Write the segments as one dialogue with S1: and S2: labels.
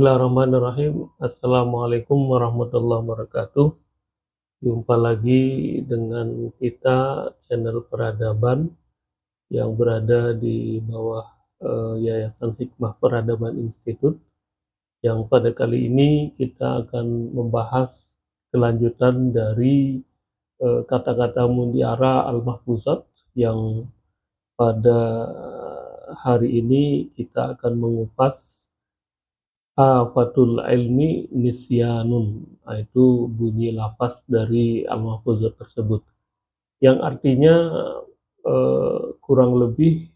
S1: Bismillahirrahmanirrahim. Assalamualaikum warahmatullahi wabarakatuh. Jumpa lagi dengan kita channel peradaban yang berada di bawah Yayasan Hikmah Peradaban Institute. Yang pada kali ini kita akan membahas kelanjutan dari kata-kata Mundiara Al-Mahfuzat yang pada hari ini kita akan mengupas Afatul ilmi nisyanun, itu bunyi lafaz dari Al-Mahfuzat tersebut, yang artinya kurang lebih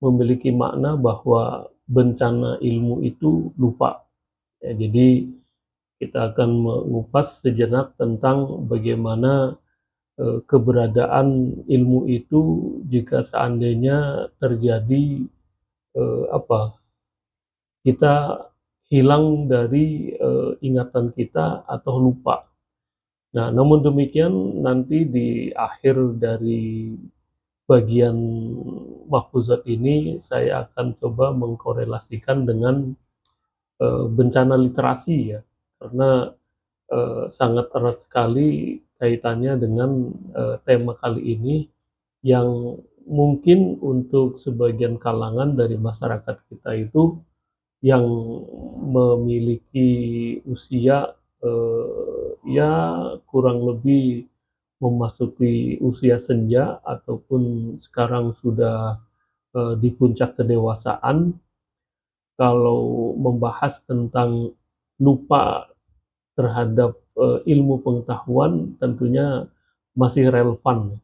S1: memiliki makna bahwa bencana ilmu itu lupa. Ya, jadi kita akan mengupas sejenak tentang bagaimana keberadaan ilmu itu jika seandainya terjadi kita hilang dari ingatan kita atau lupa. Nah, namun demikian nanti di akhir dari bagian mahfuzat ini saya akan coba mengkorelasikan dengan bencana literasi ya, karena sangat erat sekali kaitannya dengan tema kali ini yang mungkin untuk sebagian kalangan dari masyarakat kita itu yang memiliki usia ya kurang lebih memasuki usia senja ataupun sekarang sudah di puncak kedewasaan. Kalau membahas tentang lupa terhadap ilmu pengetahuan tentunya masih relevan.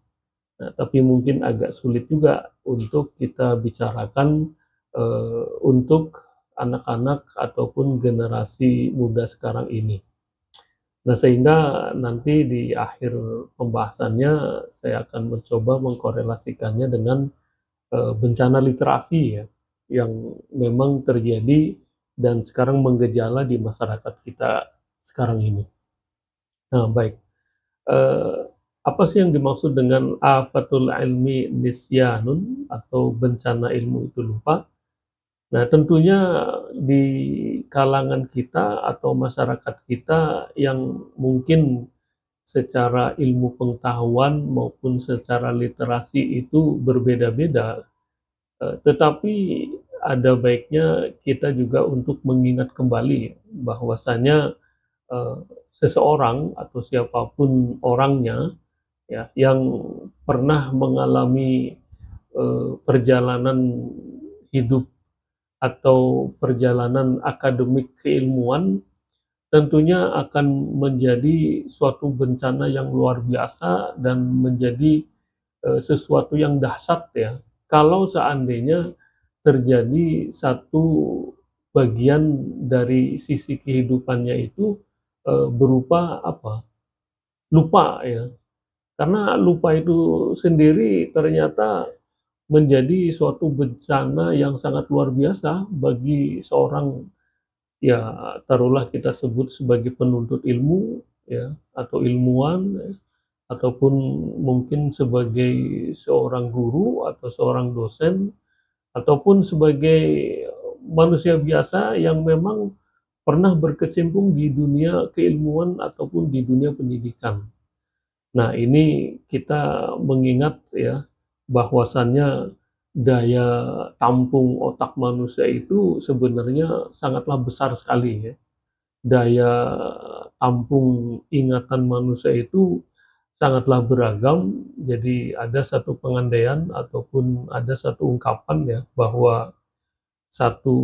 S1: Nah, tapi mungkin agak sulit juga untuk kita bicarakan untuk anak-anak ataupun generasi muda sekarang ini. Nah, sehingga nanti di akhir pembahasannya saya akan mencoba mengkorelasikannya dengan bencana literasi ya, yang memang terjadi dan sekarang menggejala di masyarakat kita sekarang ini. Nah, baik. Apa sih yang dimaksud dengan afatul ilmi nisyanun atau bencana ilmu itu lupa? Nah, tentunya di kalangan kita atau masyarakat kita yang mungkin secara ilmu pengetahuan maupun secara literasi itu berbeda-beda, tetapi ada baiknya kita juga untuk mengingat kembali bahwasanya seseorang atau siapapun orangnya ya yang pernah mengalami perjalanan hidup atau perjalanan akademik keilmuan tentunya akan menjadi suatu bencana yang luar biasa dan menjadi sesuatu yang dahsyat ya kalau seandainya terjadi satu bagian dari sisi kehidupannya itu berupa lupa ya, karena lupa itu sendiri ternyata menjadi suatu bencana yang sangat luar biasa bagi seorang, ya taruhlah kita sebut sebagai penuntut ilmu ya atau ilmuwan ya, ataupun mungkin sebagai seorang guru atau seorang dosen ataupun sebagai manusia biasa yang memang pernah berkecimpung di dunia keilmuan ataupun di dunia pendidikan. Nah, ini kita mengingat ya bahwasannya daya tampung otak manusia itu sebenarnya sangatlah besar sekali ya. Daya tampung ingatan manusia itu sangatlah beragam. Jadi ada satu pengandaian ataupun ada satu ungkapan ya bahwa satu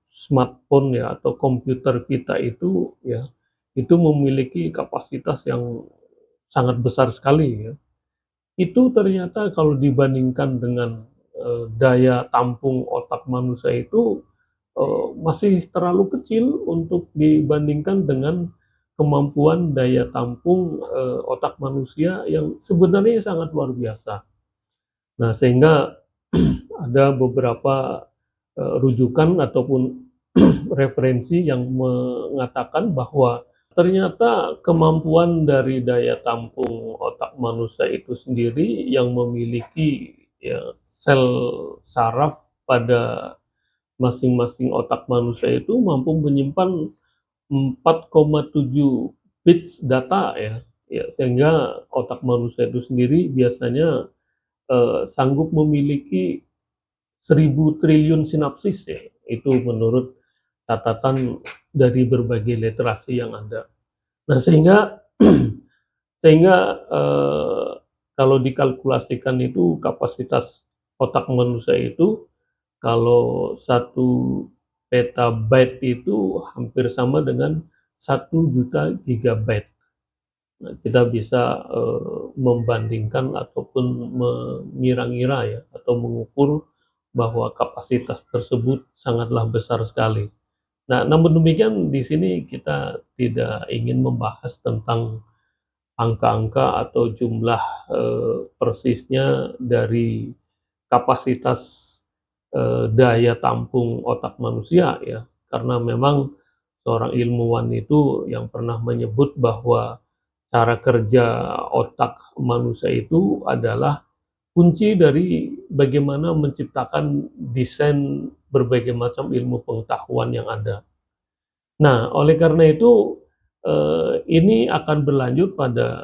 S1: smartphone ya atau komputer kita itu ya itu memiliki kapasitas yang sangat besar sekali ya. Itu ternyata kalau dibandingkan dengan daya tampung otak manusia itu masih terlalu kecil untuk dibandingkan dengan kemampuan daya tampung otak manusia yang sebenarnya sangat luar biasa. Nah, sehingga ada beberapa rujukan ataupun referensi yang mengatakan bahwa ternyata kemampuan dari daya tampung otak manusia itu sendiri yang memiliki ya, sel saraf pada masing-masing otak manusia itu mampu menyimpan 4,7 bits data ya, sehingga otak manusia itu sendiri biasanya, sanggup memiliki 1.000 triliun sinapsis ya, itu menurut catatan dari berbagai literasi yang ada. Nah sehingga sehingga, kalau dikalkulasikan itu kapasitas otak manusia itu kalau 1 petabyte itu hampir sama dengan 1 juta gigabyte. Nah, kita bisa, membandingkan ataupun mengira-ngira ya, atau mengukur bahwa kapasitas tersebut sangatlah besar sekali. Nah, namun demikian di sini kita tidak ingin membahas tentang angka-angka atau jumlah, persisnya dari kapasitas, daya tampung otak manusia ya, karena memang seorang ilmuwan itu yang pernah menyebut bahwa cara kerja otak manusia itu adalah kunci dari bagaimana menciptakan desain berbagai macam ilmu pengetahuan yang ada. Nah, oleh karena itu, ini akan berlanjut pada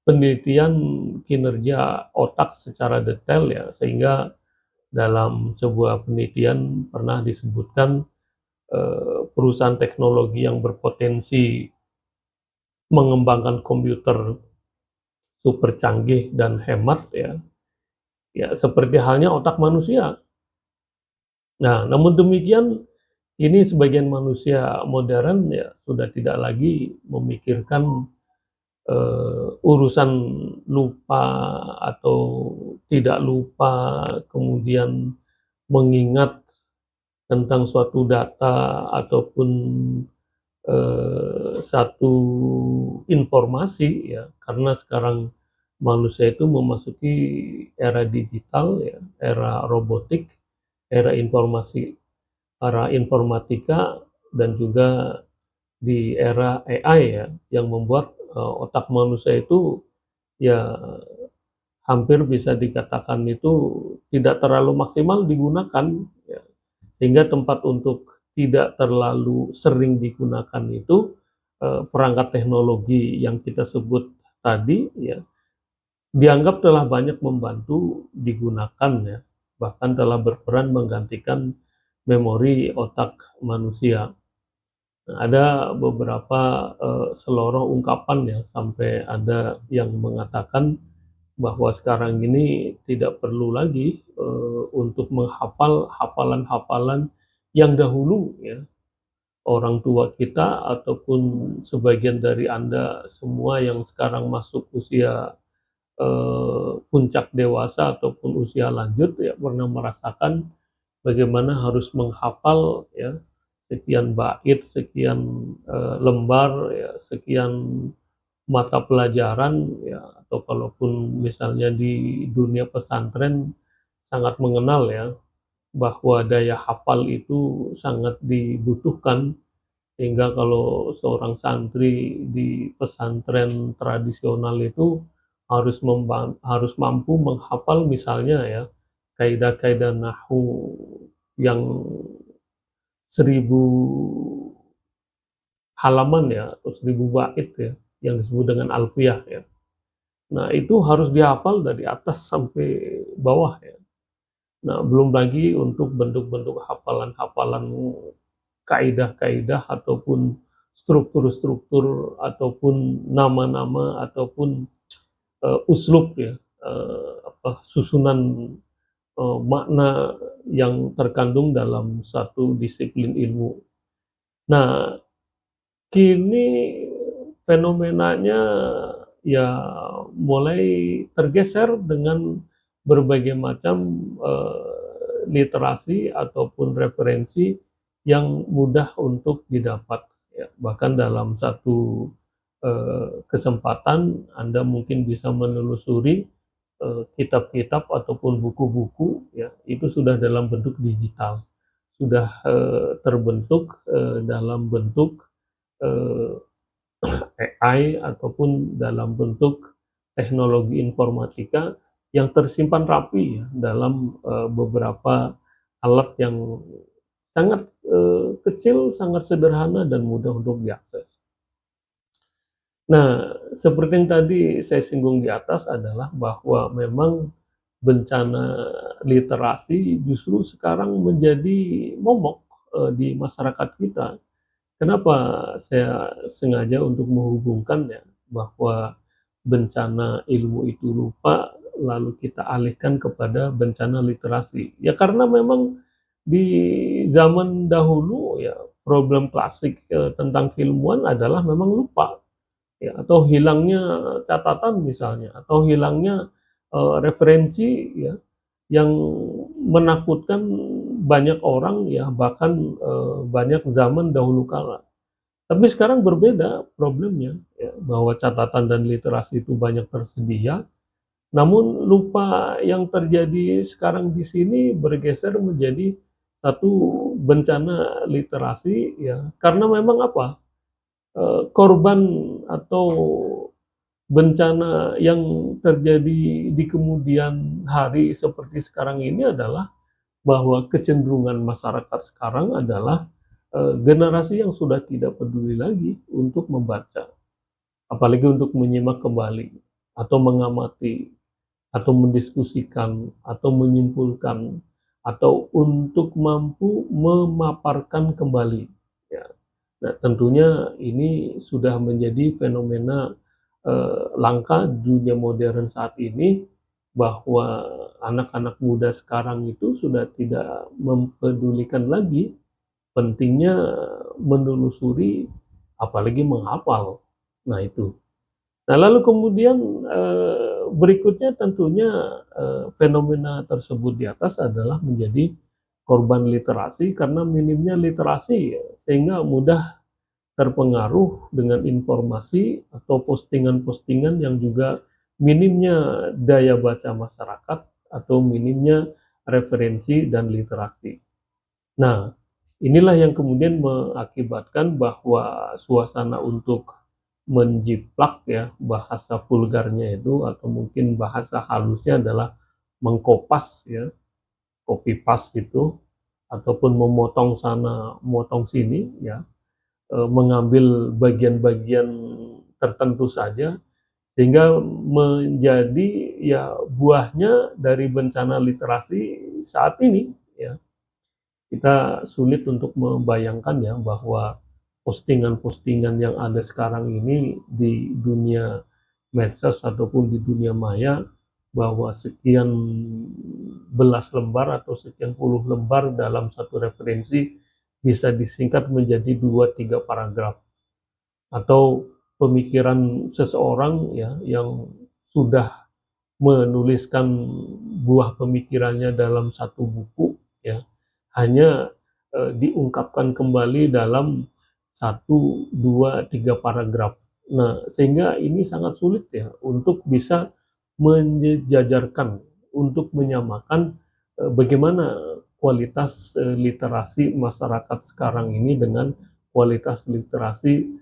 S1: penelitian kinerja otak secara detail ya, sehingga dalam sebuah penelitian pernah disebutkan, perusahaan teknologi yang berpotensi mengembangkan komputer super canggih dan hemat ya, seperti halnya otak manusia. Nah, namun demikian ini sebagian manusia modern ya sudah tidak lagi memikirkan, urusan lupa atau tidak lupa, kemudian mengingat tentang suatu data ataupun, satu informasi ya, karena sekarang manusia itu memasuki era digital ya, era robotik, era informasi, era informatika, dan juga di era AI ya, yang membuat, otak manusia itu ya hampir bisa dikatakan itu tidak terlalu maksimal digunakan ya, sehingga tempat untuk tidak terlalu sering digunakan itu, perangkat teknologi yang kita sebut tadi ya, dianggap telah banyak membantu digunakan ya, bahkan telah berperan menggantikan memori otak manusia. Nah, ada beberapa, seloroh ungkapan ya, sampai ada yang mengatakan bahwa sekarang ini tidak perlu lagi, untuk menghafal hafalan-hafalan yang dahulu ya, orang tua kita ataupun sebagian dari Anda semua yang sekarang masuk usia, puncak dewasa ataupun usia lanjut ya, pernah merasakan bagaimana harus menghafal ya, sekian bait, sekian, lembar ya, sekian mata pelajaran ya, atau kalaupun misalnya di dunia pesantren sangat mengenal ya, bahwa daya hafal itu sangat dibutuhkan, sehingga kalau seorang santri di pesantren tradisional itu harus mampu menghafal misalnya ya, kaidah-kaidah nahwu yang 1.000 halaman ya, atau 1.000 bait ya, yang disebut dengan alfiyah ya. Nah, itu harus dihafal dari atas sampai bawah ya. Nah, belum lagi untuk bentuk-bentuk hafalan-hafalan kaidah-kaidah ataupun struktur-struktur ataupun nama-nama ataupun, uslub ya, susunan, makna yang terkandung dalam satu disiplin ilmu. Nah, kini fenomenanya ya mulai tergeser dengan berbagai macam, literasi ataupun referensi yang mudah untuk didapat ya. Bahkan dalam satu, kesempatan Anda mungkin bisa menelusuri, kitab-kitab ataupun buku-buku ya, itu sudah dalam bentuk digital, sudah, terbentuk, dalam bentuk, eee, AI ataupun dalam bentuk teknologi informatika yang tersimpan rapi ya dalam, beberapa alat yang sangat kecil, sangat sederhana dan mudah untuk diakses. Nah, seperti yang tadi saya singgung di atas adalah bahwa memang bencana literasi justru sekarang menjadi momok, di masyarakat kita. Kenapa saya sengaja untuk menghubungkan ya, bahwa bencana ilmu itu lupa, lalu kita alihkan kepada bencana literasi. Ya karena memang di zaman dahulu ya, problem klasik, tentang keilmuan adalah memang lupa. Ya, atau hilangnya catatan misalnya, atau hilangnya, referensi ya, yang menakutkan banyak orang ya, bahkan, banyak zaman dahulu kala. Tapi sekarang berbeda problemnya ya, bahwa catatan dan literasi itu banyak tersedia, namun lupa yang terjadi sekarang di sini bergeser menjadi satu bencana literasi ya, karena memang apa, korban atau bencana yang terjadi di kemudian hari seperti sekarang ini adalah bahwa kecenderungan masyarakat sekarang adalah, generasi yang sudah tidak peduli lagi untuk membaca, apalagi untuk menyimak kembali, atau mengamati, atau mendiskusikan, atau menyimpulkan, atau untuk mampu memaparkan kembali, ya. Nah, tentunya ini sudah menjadi fenomena, langka di dunia modern saat ini, bahwa anak-anak muda sekarang itu sudah tidak mempedulikan lagi pentingnya menelusuri, apalagi menghafal. Nah itu. Nah lalu kemudian, berikutnya tentunya, fenomena tersebut di atas adalah menjadi korban literasi karena minimnya literasi ya, sehingga mudah terpengaruh dengan informasi atau postingan-postingan yang juga minimnya daya baca masyarakat atau minimnya referensi dan literasi. Nah, inilah yang kemudian mengakibatkan bahwa suasana untuk menjiplak ya, bahasa vulgarnya itu atau mungkin bahasa halusnya adalah mengkopas ya, copy paste itu, ataupun memotong sana, motong sini ya, mengambil bagian-bagian tertentu saja, sehingga menjadi ya buahnya dari bencana literasi saat ini ya. Kita sulit untuk membayangkan ya bahwa postingan-postingan yang ada sekarang ini di dunia medsos ataupun di dunia maya, bahwa sekian belas lembar atau sekian puluh lembar dalam satu referensi bisa disingkat menjadi 2-3 paragraf, atau pemikiran seseorang ya yang sudah menuliskan buah pemikirannya dalam satu buku ya, hanya, diungkapkan kembali dalam 1, 2, 3 paragraf. Nah, sehingga ini sangat sulit ya untuk bisa menyejajarkan, untuk menyamakan, bagaimana kualitas, literasi masyarakat sekarang ini dengan kualitas literasi,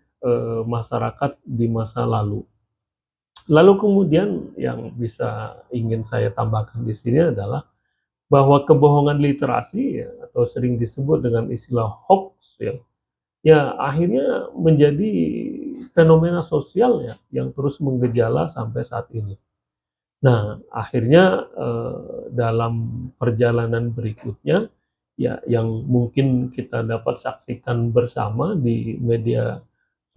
S1: masyarakat di masa lalu. Lalu kemudian yang bisa ingin saya tambahkan di sini adalah bahwa kebohongan literasi ya, atau sering disebut dengan istilah hoax ya, ya akhirnya menjadi fenomena sosial ya yang terus menggejala sampai saat ini. Nah, akhirnya, dalam perjalanan berikutnya ya yang mungkin kita dapat saksikan bersama di media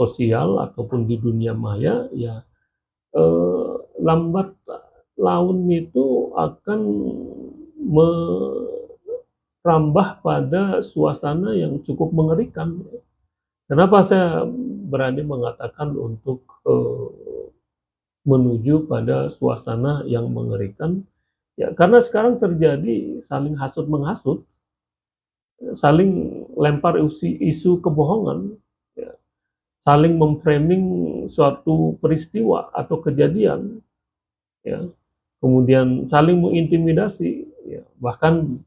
S1: sosial ataupun di dunia maya ya, lambat laun itu akan merambah pada suasana yang cukup mengerikan. Kenapa saya berani mengatakan untuk, menuju pada suasana yang mengerikan, ya karena sekarang terjadi saling hasut-menghasut, saling lempar isu kebohongan, ya, saling memframing suatu peristiwa atau kejadian, ya, kemudian saling mengintimidasi, ya, bahkan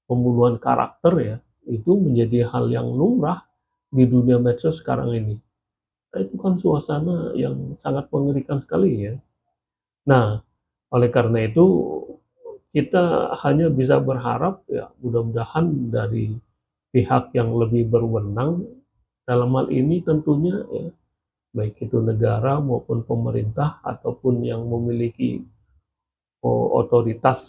S1: pembunuhan karakter ya, itu menjadi hal yang lumrah di dunia medsos sekarang ini. Nah, itu kan suasana yang sangat mengerikan sekali ya. Nah, oleh karena itu kita hanya bisa berharap ya mudah-mudahan dari pihak yang lebih berwenang dalam hal ini tentunya ya, baik itu negara maupun pemerintah ataupun yang memiliki otoritas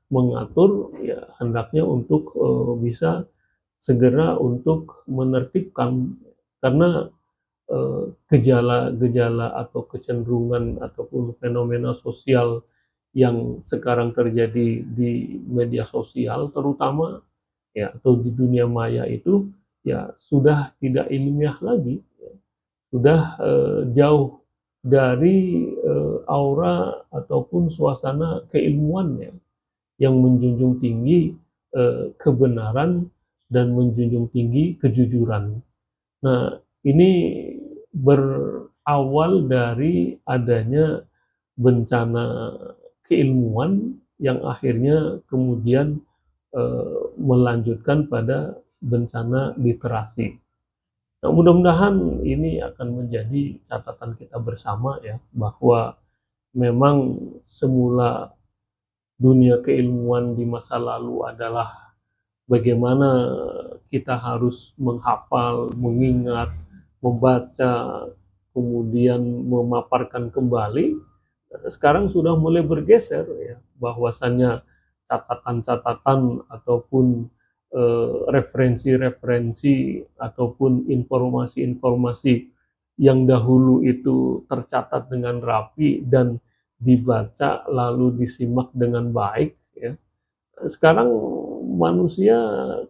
S1: mengatur, ya hendaknya untuk bisa segera untuk menertibkan, karena gejala-gejala atau kecenderungan ataupun fenomena sosial yang sekarang terjadi di media sosial terutama ya, atau di dunia maya itu ya sudah tidak ilmiah lagi, ya. Sudah jauh dari aura ataupun suasana keilmuan ya, yang menjunjung tinggi kebenaran dan menjunjung tinggi kejujuran. Nah, ini berawal dari adanya bencana keilmuan yang akhirnya kemudian melanjutkan pada bencana literasi. Nah, mudah-mudahan ini akan menjadi catatan kita bersama ya, bahwa memang semula dunia keilmuan di masa lalu adalah bagaimana kita harus menghafal, mengingat, membaca, kemudian memaparkan kembali. Sekarang sudah mulai bergeser ya, bahwasannya catatan-catatan ataupun referensi-referensi ataupun informasi-informasi yang dahulu itu tercatat dengan rapi dan dibaca lalu disimak dengan baik ya. Sekarang manusia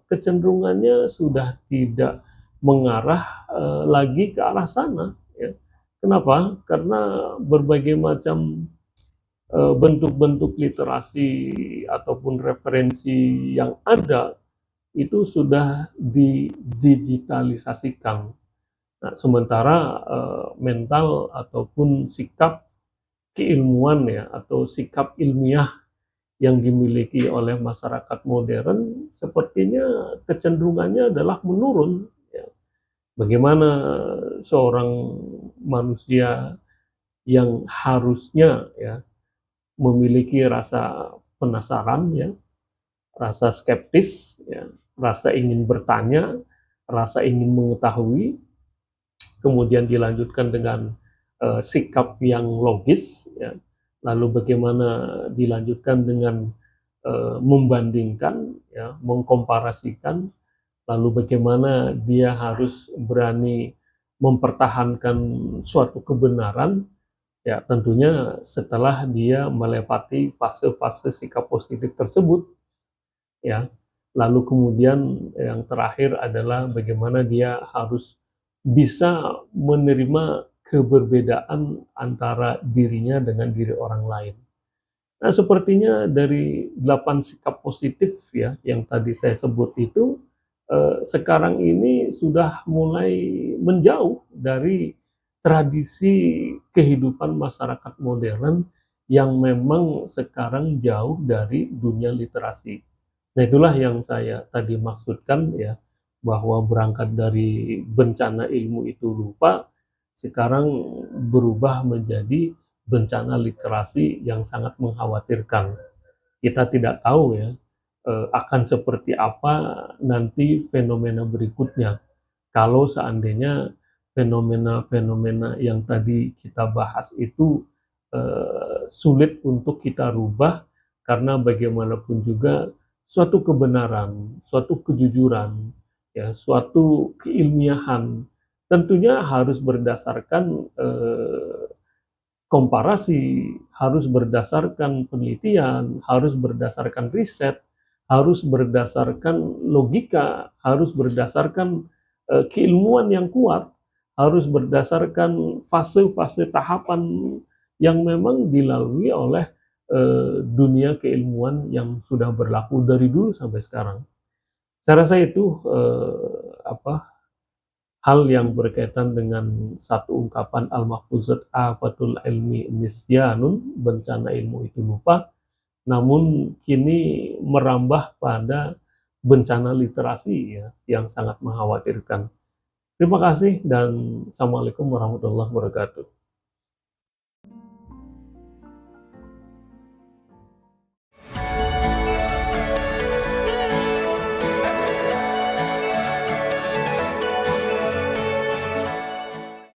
S1: kecenderungannya sudah tidak mengarah lagi ke arah sana ya. Kenapa? Karena berbagai macam bentuk-bentuk literasi ataupun referensi yang ada itu sudah didigitalisasikan. Nah, sementara mental ataupun sikap keilmuan ya, atau sikap ilmiah yang dimiliki oleh masyarakat modern sepertinya kecenderungannya adalah menurun ya. Bagaimana seorang manusia yang harusnya ya memiliki rasa penasaran ya, rasa skeptis ya, rasa ingin bertanya, rasa ingin mengetahui, kemudian dilanjutkan dengan sikap yang logis ya. Lalu bagaimana dilanjutkan dengan membandingkan ya, mengkomparasikan, lalu bagaimana dia harus berani mempertahankan suatu kebenaran ya, tentunya setelah dia melewati fase-fase sikap positif tersebut ya. Lalu kemudian yang terakhir adalah bagaimana dia harus bisa menerima keberbedaan antara dirinya dengan diri orang lain. Nah, sepertinya dari 8 sikap positif ya yang tadi saya sebut itu sekarang ini sudah mulai menjauh dari tradisi kehidupan masyarakat modern yang memang sekarang jauh dari dunia literasi. Nah, itulah yang saya tadi maksudkan ya, bahwa berangkat dari bencana ilmu itu lupa, sekarang berubah menjadi bencana literasi yang sangat mengkhawatirkan. Kita tidak tahu ya akan seperti apa nanti fenomena berikutnya. Kalau seandainya fenomena-fenomena yang tadi kita bahas itu sulit untuk kita rubah, karena bagaimanapun juga suatu kebenaran, suatu kejujuran, ya, suatu keilmiahan tentunya harus berdasarkan komparasi, harus berdasarkan penelitian, harus berdasarkan riset, harus berdasarkan logika, harus berdasarkan keilmuan yang kuat, harus berdasarkan fase-fase tahapan yang memang dilalui oleh dunia keilmuan yang sudah berlaku dari dulu sampai sekarang. Saya rasa itu hal yang berkaitan dengan satu ungkapan Al-Mahfuzat, afatul ilmi nisyanun, bencana ilmu itu lupa, namun kini merambah pada bencana literasi ya, yang sangat mengkhawatirkan. Terima kasih dan Assalamualaikum warahmatullahi wabarakatuh.